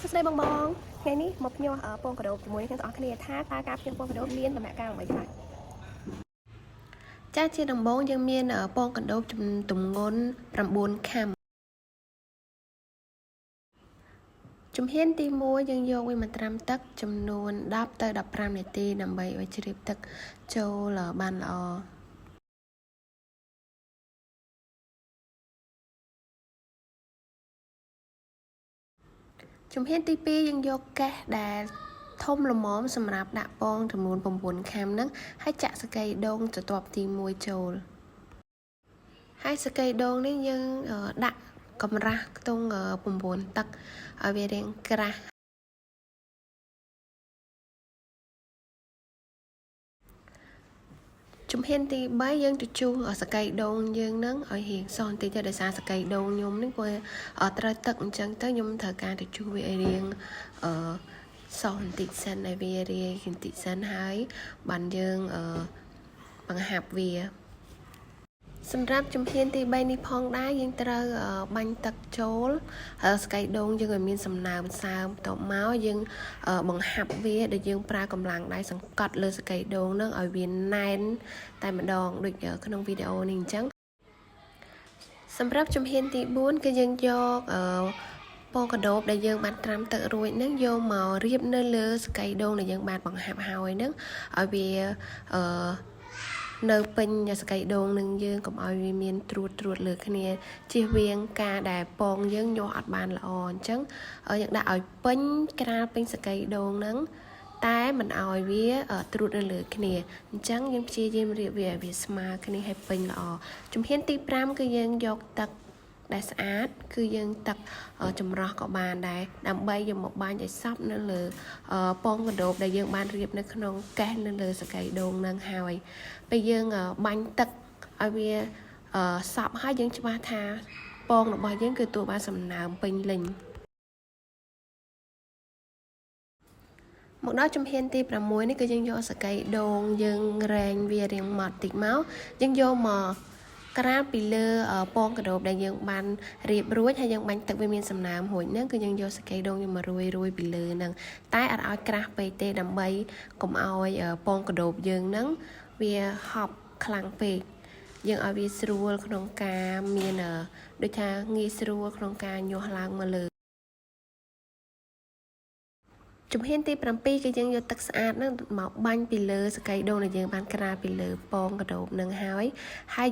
សួស្តីបងថ្ងៃនេះមកភ្ញាស់ពងកដោបជាមួយនឹងទាំងអស់គ្នាថាតើការភ្ញាស់ពងកដោបមានដំណាក់កាលអ្វីខ្លះចាជាដំបូងយើងមានពងកដោបទម្ងន់9ខាំជំហានទី1យើងយកវាមកត្រាំទឹកចំនួន10ទៅ15នាទីដើម្បីឲ្យជ្រាបទឹកចូលបានល្អជំហានទី2យើងយកកេះដែលធំល្មមសម្រាប់ដាក់ពងចំនួន9ខាំហ្នឹងហើយចាក់សកៃដូងបន្ទាប់ទី1ចូលហើយសកៃដូងនេះយើងដាក់កម្រាស់ខ្ទង់9ទឹកឲ្យវារាងក្រាស់ជំហានទី3យើងទៅជូសសកៃដូងយើងនឹងឲ្យរៀងសបន្តិចទៅដោយសារសកៃដូងខ្ញុំនេះវាត្រូវទឹកអញ្ចឹងទៅខ្ញុំត្រូវការទៅជូសវាឲ្យរៀងសបន្តិចសិនឲ្យវារាយបន្តិចសិនហើយបានយើងបង្ហាប់វាសម្រាប់ជំហានទី3នេះផងដែរយើងត្រូវបាញ់ទឹកចូលស្កៃដូងយើងឲ្យមានសំណើមសើមបន្ទាប់មកយើងបង្ហាប់វាដែលយើងប្រើកម្លាំងដៃសង្កត់លើស្កៃដូងនឹងឲ្យវាណែនតែម្ដងដូចក្នុងវីដេអូនេះអញ្ចឹងសម្រាប់ជំហានទី4គឺយើងយកពងកដោបដែលយើងបានត្រាំទឹករួចនឹងយកមករៀបនៅលើស្កៃដូងដែលយើងបានបង្ហាប់ហើយនឹងឲ្យវានៅពេញសកៃដូងនឹងយើងកុំឲ្យវាមានត្រួតលើគ្នាជៀសវាងការដែលពងយើងញាស់អត់បានល្អអញ្ចឹងយើងដាក់ឲ្យពេញក្រាលពេញសកៃដូងនឹងតែមិនឲ្យវាត្រួតនៅលើគ្នាអញ្ចឹងយើងព្យាយាមរៀបវាឲ្យវាស្មើគ្នាឲ្យពេញល្អជំហានទី5គឺយើងយកទឹកដែលស្អាតគឺយើងទឹកចម្រោះក៏បានដែរដើម្បីយកមកបាញ់ឲ្យសព្វនៅលើពងកដោបដែលយើងបានរៀបនៅក្នុងកេះនៅលើសកៃដូងនឹងហើយពេលយើងបាញ់ទឹកឲ្យវាសព្វហើយយើងច្បាស់ថាពងរបស់យើងគឺទទួលបានសំណើមពេញលេញមកដល់ជំហានទី6នេះគឺយើងយកសកៃដូងយើងរែងវារៀងម៉ត់តិចមកយើងយកមកក្រាលពីលើពងកដោបដែលយើងបានរៀបរួចហើយយើងបាញ់ទឹកវាមានសំណើមរួចហ្នឹងគឺយើងយកសកៃដូងយើងមករួយពីលើហ្នឹងតែអត់ឲ្យក្រាស់ពេកទេដើម្បីកុំឲ្យពងកដោបយើងហ្នឹងវាហប់ខ្លាំងពេកយើងឲ្យវាស្រួលក្នុងការមានដូចថាងាយស្រួលក្នុងការញាស់ឡើងមកលើជំហានទី7គឺយើងយកទឹកស្អាតហ្នឹងមកបាញ់ពីលើសកៃដូងដែលយើងបានក្រាលពីលើពងកដោបនឹងហើយ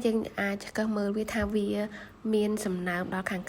យើងអាចកឹះមើលវាថាវាមានសំណើមដល់ខាង